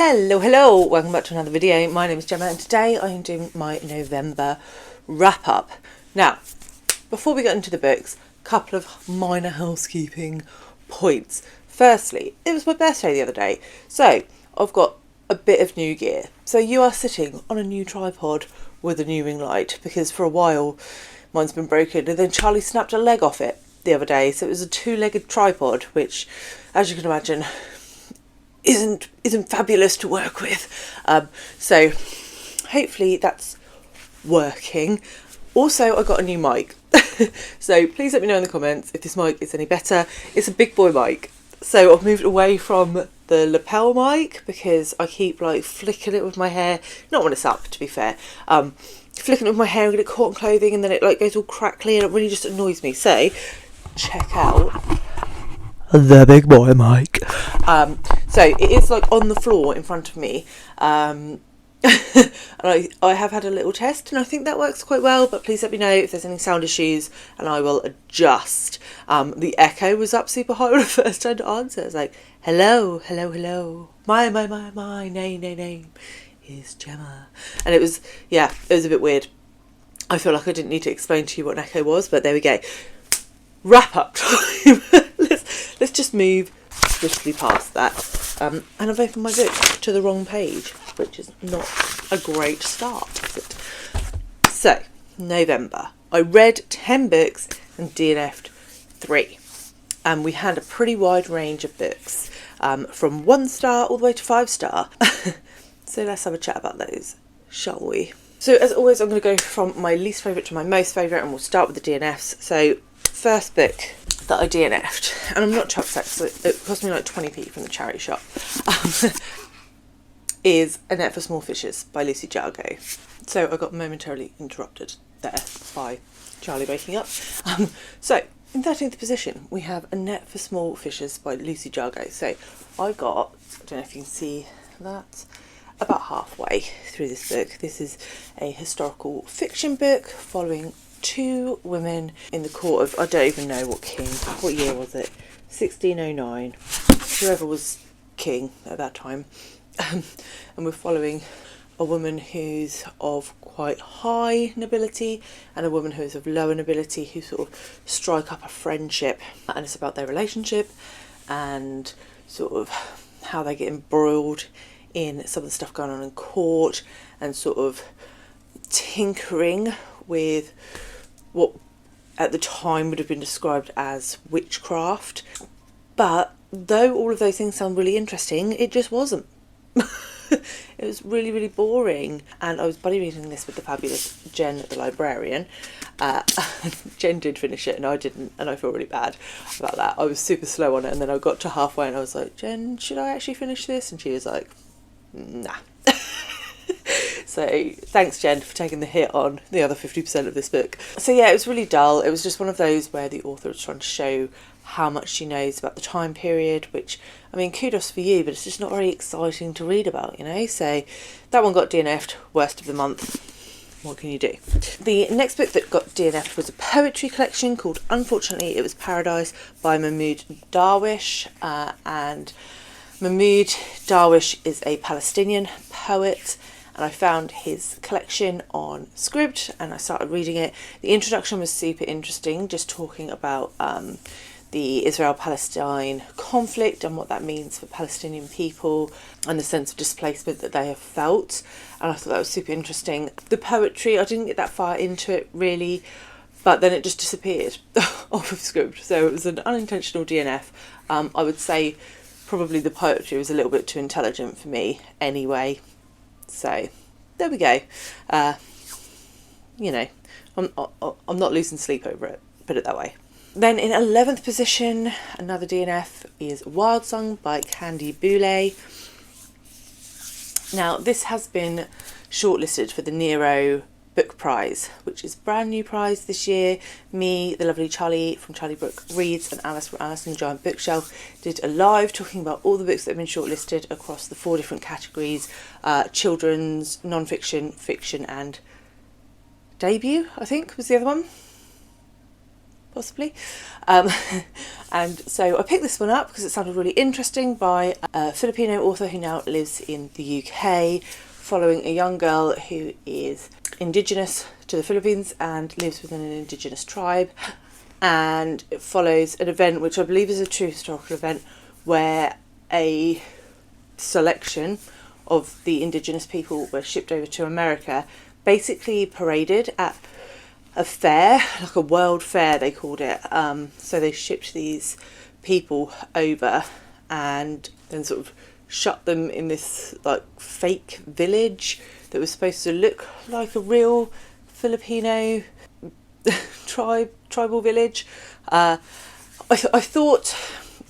Hello, welcome back to another video. My name is Gemma and today I am doing my November wrap up. Now, before we get into the books, a couple of minor housekeeping points. Firstly, it was my birthday the other day, so I've got a bit of new gear. So you are sitting on a new tripod with a new ring light because for a while mine's been broken and then Charlie snapped a leg off it the other day, so it was a two-legged tripod, which, as you can imagine, isn't fabulous to work with. So hopefully that's working. Also, I got a new mic. So please let me know in the comments if this mic is any better. It's a big boy mic. So I've moved away from the lapel mic because I keep like flicking it with my hair. Not when it's up, to be fair. Flicking it with my hair and get it caught in clothing and then it like goes all crackly and it really just annoys me. So check out the big boy mic. So it is like on the floor in front of me, and I have had a little test and I think that works quite well, but please let me know if there's any sound issues and I will adjust. The echo was up super high when I first tried to answer. It's like, hello, my name is Gemma, and it was a bit weird. I feel like I didn't need to explain to you what an echo was, but there we go. Wrap up time. Let's just move swiftly past that. And I've opened my book to the wrong page, which is not a great start, is it? So, November. I read 10 books and DNF'd 3. And we had a pretty wide range of books, from 1 star all the way to 5 star. So let's have a chat about those, shall we? So as always, I'm going to go from my least favourite to my most favourite, and we'll start with the DNFs. So, first book that I DNF'd, and I'm not chuffed so it cost me like 20p from the charity shop, is A Net for Small Fishes by Lucy Jago. So I got momentarily interrupted there by Charlie waking up. So in 13th position we have A Net for Small Fishes by Lucy Jago. So I got, I don't know if you can see that, about halfway through this book. This is a historical fiction book following 2 women in the court of, I don't even know what king, what year was it, 1609, whoever was king at that time. And we're following a woman who's of quite high nobility and a woman who's of lower nobility who sort of strike up a friendship, and it's about their relationship and sort of how they get embroiled in some of the stuff going on in court and sort of tinkering with what at the time would have been described as witchcraft. But though all of those things sound really interesting, it just wasn't. It was really, really boring. And I was buddy reading this with the fabulous Jen, the librarian. Jen did finish it and I didn't, and I feel really bad about that. I was super slow on it, and then I got to halfway and I was like, Jen, should I actually finish this? And she was like, nah. So thanks, Jen, for taking the hit on the other 50% of this book. So yeah, it was really dull. It was just one of those where the author was trying to show how much she knows about the time period, which, I mean, kudos for you, but it's just not very exciting to read about, you know? So that one got DNF'd, worst of the month. What can you do? The next book that got DNF'd was a poetry collection called Unfortunatley, It Was Paradise by Mamoud Darwish. And Mamoud Darwish is a Palestinian poet, and I found his collection on Scribd and I started reading it. The introduction was super interesting, just talking about the Israel-Palestine conflict and what that means for Palestinian people and the sense of displacement that they have felt, and I thought that was super interesting. The poetry, I didn't get that far into it really, but then it just disappeared off of Scribd, so it was an unintentional DNF. I would say probably the poetry was a little bit too intelligent for me anyway. So there we go. You know, I'm not losing sleep over it, put it that way. Then in 11th position, another DNF is Wild Song by Candy Boulay. Now this has been shortlisted for the Nero Book Prize, which is a brand new prize this year. Me, the lovely Charlie from Charlie Brooke Reads, and Alice from Alice and the Giant Bookshelf did a live talking about all the books that have been shortlisted across the 4 different categories: children's, non-fiction, fiction and debut, I think was the other one. possibly. And so I picked this one up because it sounded really interesting, by a Filipino author who now lives in the UK, following a young girl who is indigenous to the Philippines and lives within an indigenous tribe. And it follows an event which I believe is a true historical event, where a selection of the indigenous people were shipped over to America, basically paraded at a fair, like a world fair they called it. So they shipped these people over and then sort of shut them in this like fake village that was supposed to look like a real Filipino tribal village. I thought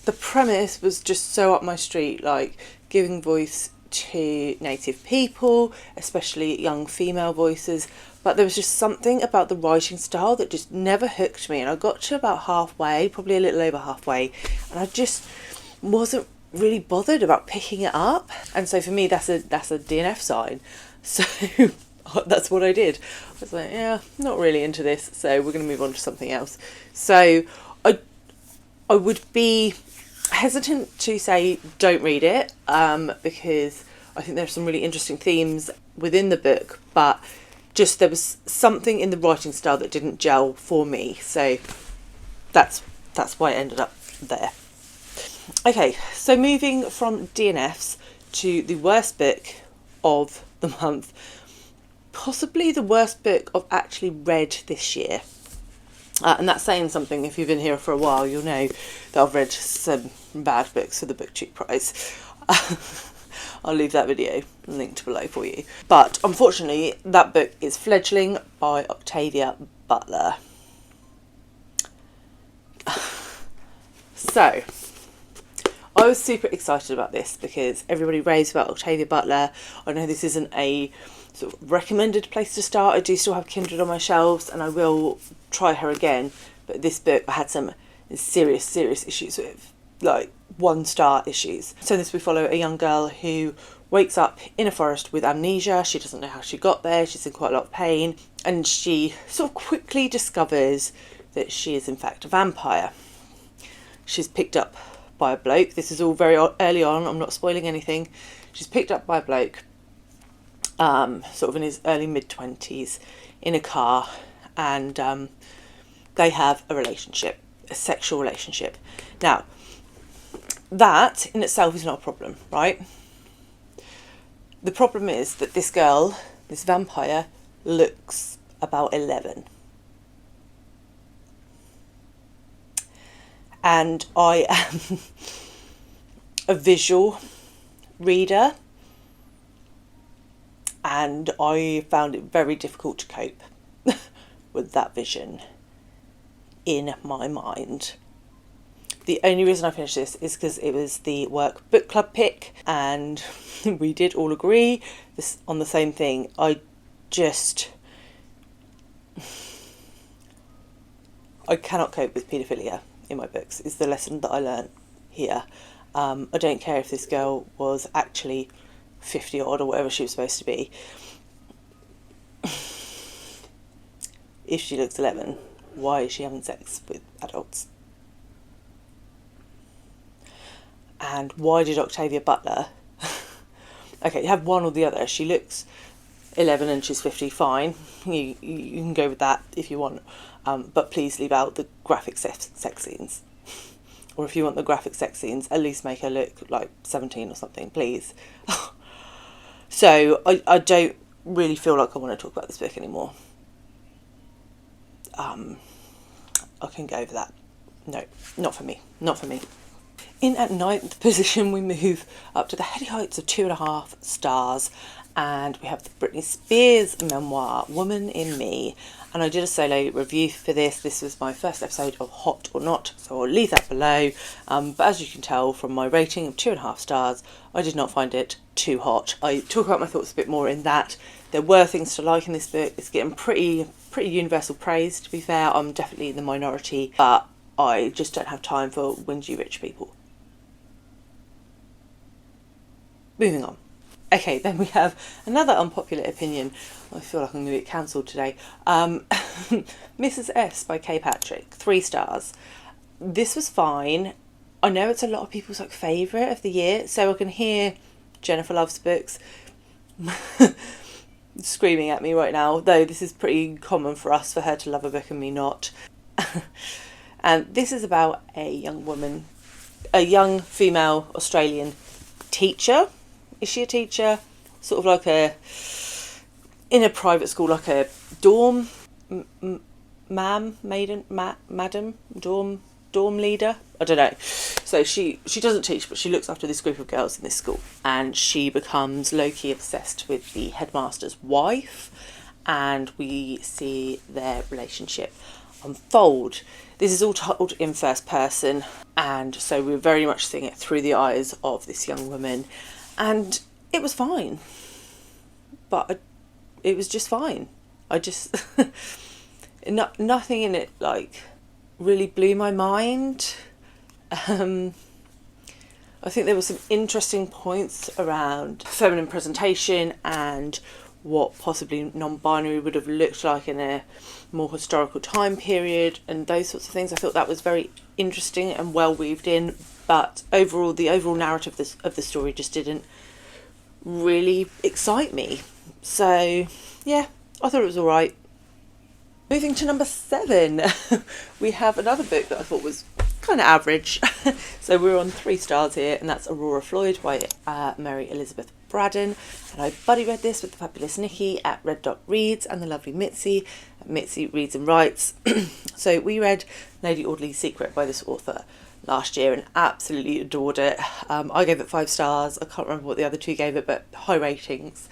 the premise was just so up my street, like giving voice to native people, especially young female voices, but there was just something about the writing style that just never hooked me, and I got to about halfway, probably a little over halfway, and I just wasn't really bothered about picking it up. And so for me, that's a DNF sign. So that's what I did. I was like, yeah, not really into this, so we're going to move on to something else. So I would be hesitant to say don't read it, because I think there are some really interesting themes within the book, but just there was something in the writing style that didn't gel for me. So that's why I ended up there. Okay, so moving from DNFs to the worst book of the month, possibly the worst book I've actually read this year. And that's saying something. If you've been here for a while, you'll know that I've read some bad books for the BookTube Prize. I'll leave that video linked below for you. But unfortunately, that book is Fledgling by Octavia Butler. So, I was super excited about this because everybody raves about Octavia Butler. I know this isn't a sort of recommended place to start. I do still have Kindred on my shelves and I will try her again. But this book I had some serious issues with, like 1-star issues. So this we follow a young girl who wakes up in a forest with amnesia. She doesn't know how she got there. She's in quite a lot of pain. And she sort of quickly discovers that she is in fact a vampire. She's picked up by a bloke. This is all very early on. I'm not spoiling anything. She's picked up by a bloke, sort of in his early mid-20s, in a car, and they have a relationship, a sexual relationship. Now, that in itself is not a problem, right? The problem is that this girl, this vampire, looks about 11. And I am a visual reader, and I found it very difficult to cope with that vision in my mind. The only reason I finished this is because it was the work book club pick, and we did all agree on the same thing. I cannot cope with paedophilia in my books, is the lesson that I learned here. I don't care if this girl was actually 50 odd or whatever she was supposed to be. If she looks 11, why is she having sex with adults? And why did Octavia Butler... Okay, you have one or the other. She looks 11 and she's 50, fine. You can go with that if you want. But please leave out the graphic sex scenes. Or if you want the graphic sex scenes, at least make her look like 17 or something, please. So I don't really feel like I want to talk about this book anymore. I can go over that. No, not for me. Not for me. In at ninth position, we move up to the heady heights of 2.5 stars, and we have the Britney Spears memoir, Woman in Me. And I did a solo review for this. This was my first episode of Hot or Not, so I'll leave that below. But as you can tell from my rating of 2.5 stars, I did not find it too hot. I talk about my thoughts a bit more in that there were things to like in this book. It's getting pretty universal praise, to be fair. I'm definitely in the minority, but I just don't have time for whingy rich people. Moving on. Okay, then we have another unpopular opinion. I feel like I'm going to get cancelled today. Mrs. S by Kay Patrick, 3 stars. This was fine. I know it's a lot of people's like favourite of the year, so I can hear Jennifer Loves Books screaming at me right now, though this is pretty common for us, for her to love a book and me not. And this is about a young woman, a young female Australian teacher. Is she a teacher? Sort of like in a private school, like a dorm, madam, dorm leader. I don't know. So she doesn't teach, but she looks after this group of girls in this school, and she becomes low-key obsessed with the headmaster's wife, and we see their relationship unfold. This is all told in first person, and so we're very much seeing it through the eyes of this young woman, and it was fine, but it was just fine. I just nothing in it like really blew my mind. I think there were some interesting points around feminine presentation and what possibly non-binary would have looked like in a more historical time period and those sorts of things. I thought that was very interesting and well weaved in, but overall the overall narrative of the story just didn't really excite me. So yeah, I thought it was alright. Moving to number 7, we have another book that I thought was kind of average. So we're on 3 stars here, and that's Aurora Floyd by Mary Elizabeth Braddon. And I buddy read this with the fabulous Nikki at Red Dot Reads and the lovely Mitzi at Mitzi Reads and Writes. So we read Lady Audley's Secret by this author last year and absolutely adored it. I gave it 5 stars. I can't remember what the other 2 gave it, but high ratings.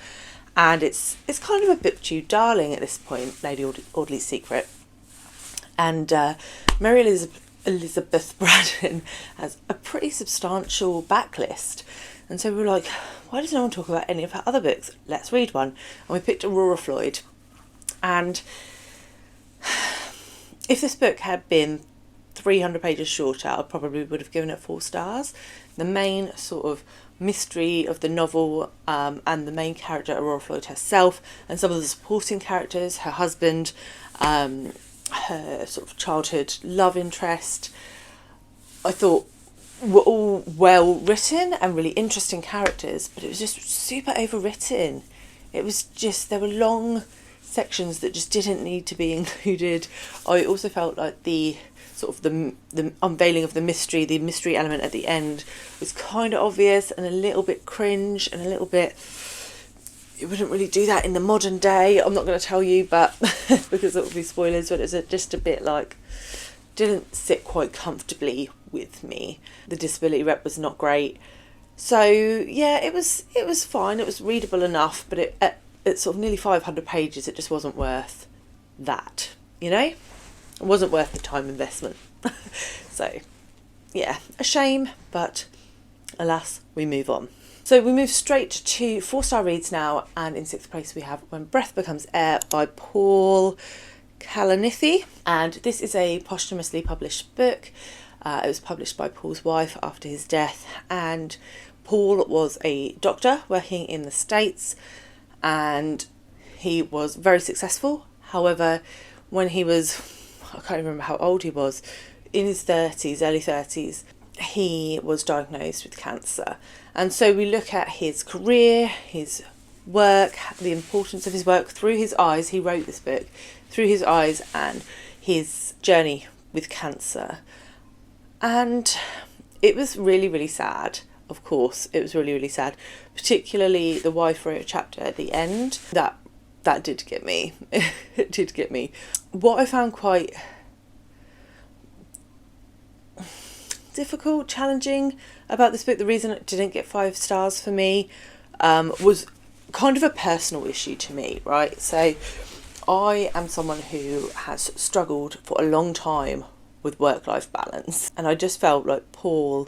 And it's kind of a booktube darling at this point, Lady Audley's Secret. And Mary Elizabeth Braddon has a pretty substantial backlist. And so we were like, why does no one talk about any of her other books? Let's read one. And we picked Aurora Floyd. And if this book had been 300 pages shorter, I probably would have given it 4 stars. The main sort of mystery of the novel and the main character, Aurora Floyd herself, and some of the supporting characters, her husband, her sort of childhood love interest, I thought were all well written and really interesting characters, but it was just super overwritten. It was just, there were long sections that just didn't need to be included. I also felt like the sort of the unveiling of the mystery element at the end was kind of obvious and a little bit cringe and a little bit, you wouldn't really do that in the modern day. I'm not going to tell you, but because it would be spoilers, but it was just a bit like, didn't sit quite comfortably with me. The disability rep was not great. So yeah, it was fine. It was readable enough, but at sort of nearly 500 pages, it just wasn't worth that, you know? It wasn't worth the time investment. So yeah, a shame, but alas, we move on. So we move straight to 4-star reads now, and in 6th place we have When Breath Becomes Air by Paul Kalanithi, and this is a posthumously published book. It was published by Paul's wife after his death, and Paul was a doctor working in the States, and he was very successful. However, when he was, I can't remember how old he was, in his 30s, early 30s, he was diagnosed with cancer. And so we look at his career, his work, the importance of his work through his eyes. He wrote this book through his eyes and his journey with cancer. And it was really, really sad. Of course, it was really, really sad. Particularly the wife wrote a chapter at the end. That did get me. It did get me. What I found quite difficult, challenging about this book, the reason it didn't get 5 stars for me, was kind of a personal issue to me, right? So I am someone who has struggled for a long time with work-life balance, and I just felt like Paul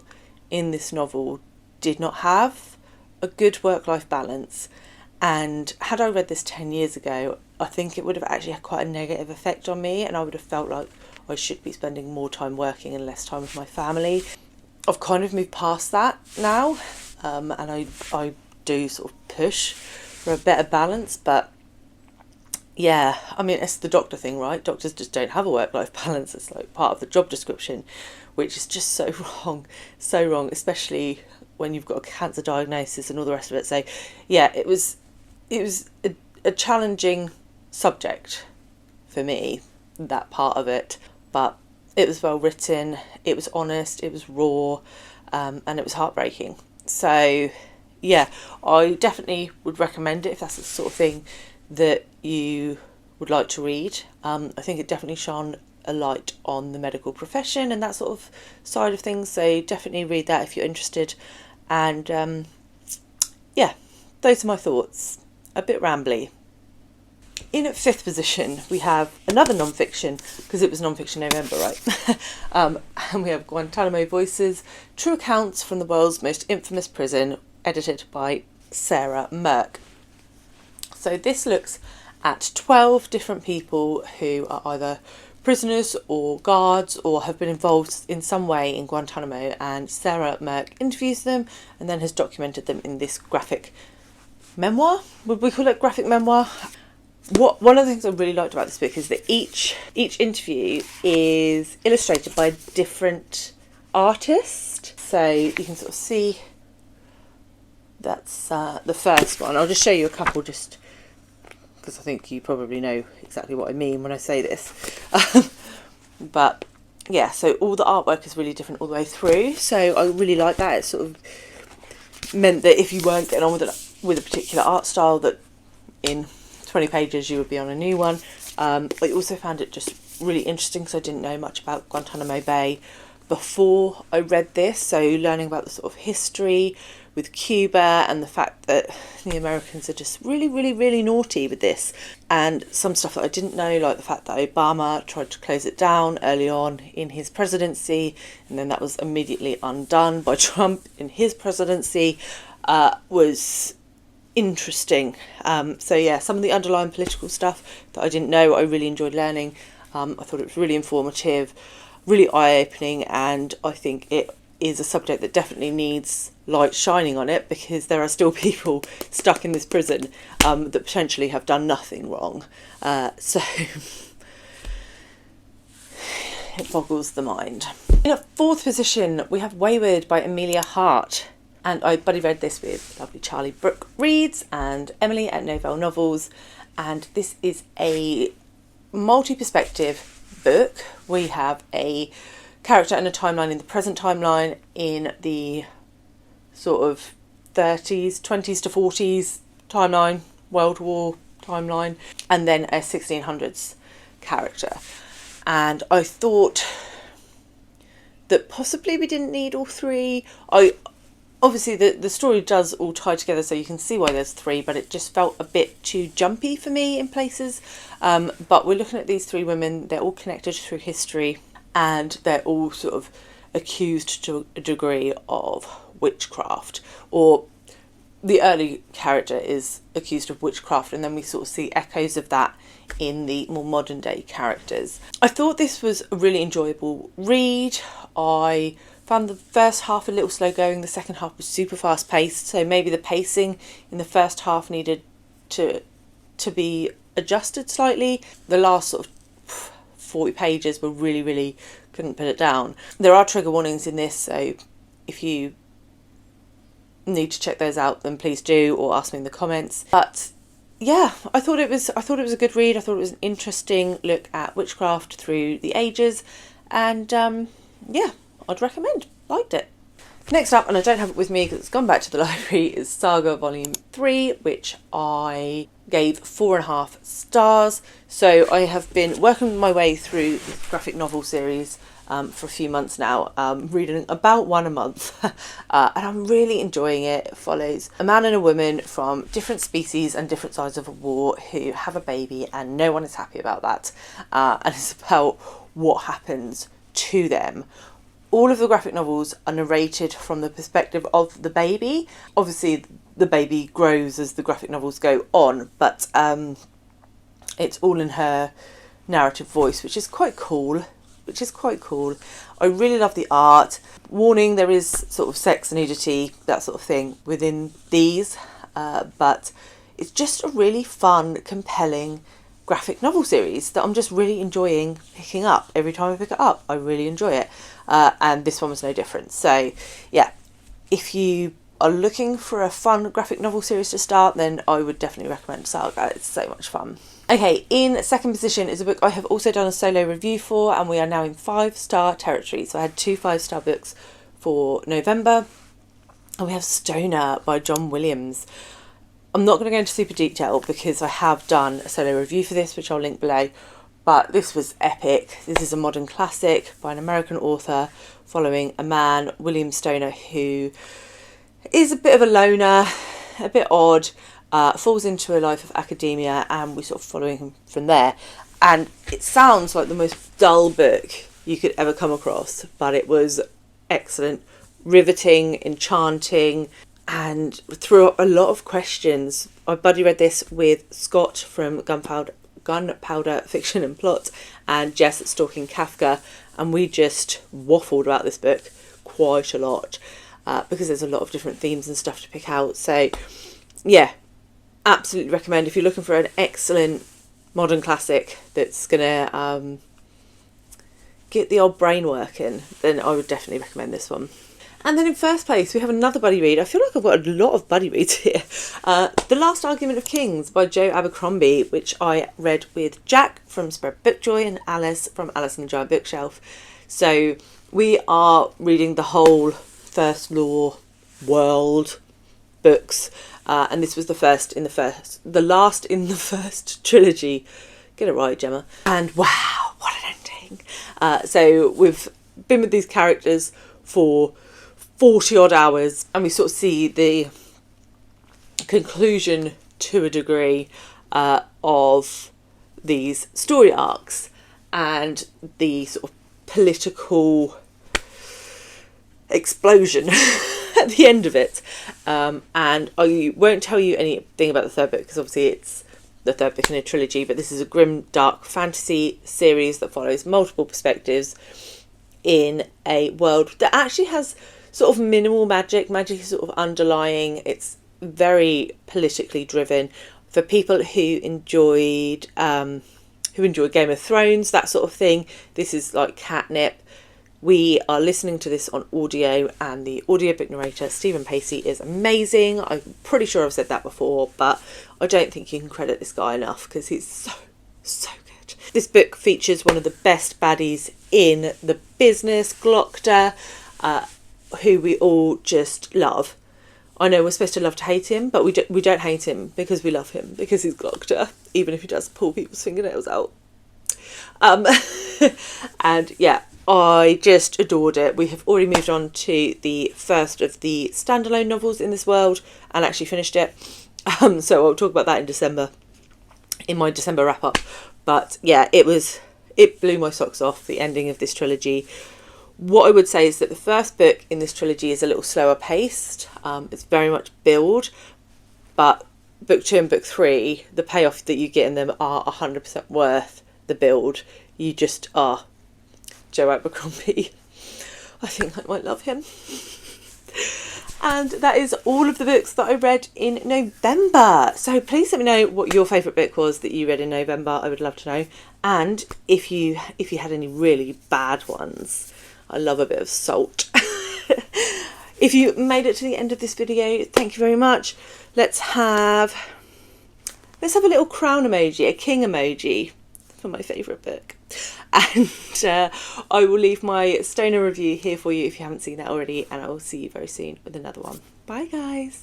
in this novel did not have a good work-life balance. And had I read this 10 years ago, I think it would have actually had quite a negative effect on me, and I would have felt like I should be spending more time working and less time with my family. I've kind of moved past that now, and I do sort of push for a better balance, but yeah, I mean, it's the doctor thing, right? Doctors just don't have a work-life balance. It's like part of the job description, which is just so wrong, especially when you've got a cancer diagnosis and all the rest of it. So yeah, it was a challenging subject for me, that part of it, but it was well written, it was honest, it was raw, and it was heartbreaking. So yeah, I definitely would recommend it if that's the sort of thing that you would like to read. I think it definitely shone a light on the medical profession and that sort of side of things, so definitely read that if you're interested. And yeah, those are my thoughts. A bit rambly. In at 5th position, we have another non-fiction, because it was non-fiction November, right? And we have Guantanamo Voices, True Accounts from the World's Most Infamous Prison, edited by Sarah Mirk. So this looks at 12 different people who are either prisoners or guards or have been involved in some way in Guantanamo, and Sarah Mirk interviews them and then has documented them in this graphic memoir. Would we call it graphic memoir? One of the things I really liked about this book is that each interview is illustrated by a different artist. So you can sort of see that's the first one. I'll just show you a couple just because I think you probably know exactly what I mean when I say this. But yeah, so all the artwork is really different all the way through. So I really like that. It sort of meant that if you weren't getting on with a particular art style, that in 20 pages you would be on a new one. I also found it just really interesting because I didn't know much about Guantanamo Bay before I read this, so learning about the sort of history with Cuba and the fact that the Americans are just really naughty with this, and some stuff that I didn't know, like the fact that Obama tried to close it down early on in his presidency and then that was immediately undone by Trump in his presidency, was interesting. So yeah, some of the underlying political stuff that I didn't know, I really enjoyed learning. I thought it was really informative, really eye-opening, and I think it is a subject that definitely needs light shining on it, because there are still people stuck in this prison that potentially have done nothing wrong. So it boggles the mind. In a 4th position, we have Weyward by Emilia Hart. And I buddy read this with lovely Charlie Brooke Reads and Emily at Novell Novels. And this is a multi-perspective book. We have a character and a timeline in the present timeline, in the sort of 30s, 20s to 40s timeline, World War timeline, and then a 1600s character. And I thought that possibly we didn't need all three. Obviously, the story does all tie together, so you can see why there's 3, but it just felt a bit too jumpy for me in places. But we're looking at these 3 women, they're all connected through history, and they're all sort of accused to a degree of witchcraft, or the early character is accused of witchcraft, and then we sort of see echoes of that in the more modern day characters. I thought this was a really enjoyable read. I found the first half a little slow going, the second half was super fast paced, so maybe the pacing in the first half needed to be adjusted slightly. The last sort of 40 pages were really couldn't put it down. There are trigger warnings in this, so if you need to check those out, then please do, or ask me in the comments. But yeah, I thought it was a good read. I thought it was an interesting look at witchcraft through the ages, and yeah, I'd recommend. Liked it. Next up, and I don't have it with me because it's gone back to the library, is Saga Volume 3, which I gave 4.5 stars. So I have been working my way through the graphic novel series for a few months now, reading about one a month, and I'm really enjoying it. It follows a man and a woman from different species and different sides of a war who have a baby, and no one is happy about that, and it's about what happens to them. All of the graphic novels are narrated from the perspective of the baby. Obviously, the baby grows as the graphic novels go on, but it's all in her narrative voice, which is quite cool. I really love the art. Warning, there is sort of sex, nudity, that sort of thing within these. but it's just a really fun, compelling graphic novel series that I'm just really enjoying picking up. Every time I pick it up, I really enjoy it. And this one was no different. So yeah, if you are looking for a fun graphic novel series to start, then I would definitely recommend Saga. It's so much fun. Okay, in second position is a book I have also done a solo review for, and we are now in 5-star territory. So I had 2 5-star books for November, and we have Stoner by John Williams. I'm not going to go into super detail because I have done a solo review for this, which I'll link below, but this was epic. This is a modern classic by an American author following a man, William Stoner, who is a bit of a loner, a bit odd, falls into a life of academia, and we're sort of following him from there. And it sounds like the most dull book you could ever come across, but it was excellent, riveting, enchanting, and threw up a lot of questions. My buddy read this with Scott from Gunpowder Fiction and Plot and Jess at Stalking Kafka, and we just waffled about this book quite a lot because there's a lot of different themes and stuff to pick out. So yeah, absolutely recommend if you're looking for an excellent modern classic that's gonna get the old brain working, then I would definitely recommend this one. And then in first place, we have another buddy read. I feel like I've got a lot of buddy reads here. The Last Argument of Kings by Jo Abercrombie, which I read with Jack from Spread Bookjoy and Alice from Alice and the Giant Bookshelf. So we are reading the whole First Law world books. And this was the last in the first trilogy. Get it right, Gemma. And wow, what an ending. So we've been with these characters for 40 odd hours, and we sort of see the conclusion to a degree of these story arcs and the sort of political explosion at the end of it. And I won't tell you anything about the third book because obviously it's the third book in a trilogy, but this is a grim, dark fantasy series that follows multiple perspectives in a world that actually has sort of minimal magic. Magic is sort of underlying. It's very politically driven. For people who enjoyed Game of Thrones, that sort of thing, this is like catnip. We are listening to this on audio, and the audiobook narrator, Stephen Pacey, is amazing. I'm pretty sure I've said that before, but I don't think you can credit this guy enough because he's so good. This book features one of the best baddies in the business, Glockter, who we all just love. I know we're supposed to love to hate him, but we don't hate him because we love him, because he's Glockter, even if he does pull people's fingernails out. And yeah, I just adored it. We have already moved on to the first of the standalone novels in this world and actually finished it. So I'll talk about that in December, in my December wrap up. But yeah, it blew my socks off, the ending of this trilogy. What I would say is that the first book in this trilogy is a little slower paced. It's very much build, but book 2 and book 3, the payoff that you get in them are 100% worth the build. You just are. Jo Abercrombie. I think I might love him. And that is all of the books that I read in November. So please let me know what your favourite book was that you read in November. I would love to know. And if you had any really bad ones. I love a bit of salt. If you made it to the end of this video, thank you very much. Let's have a little crown emoji, a king emoji for my favourite book. And I will leave my Stoner review here for you if you haven't seen that already, and I will see you very soon with another one. Bye guys.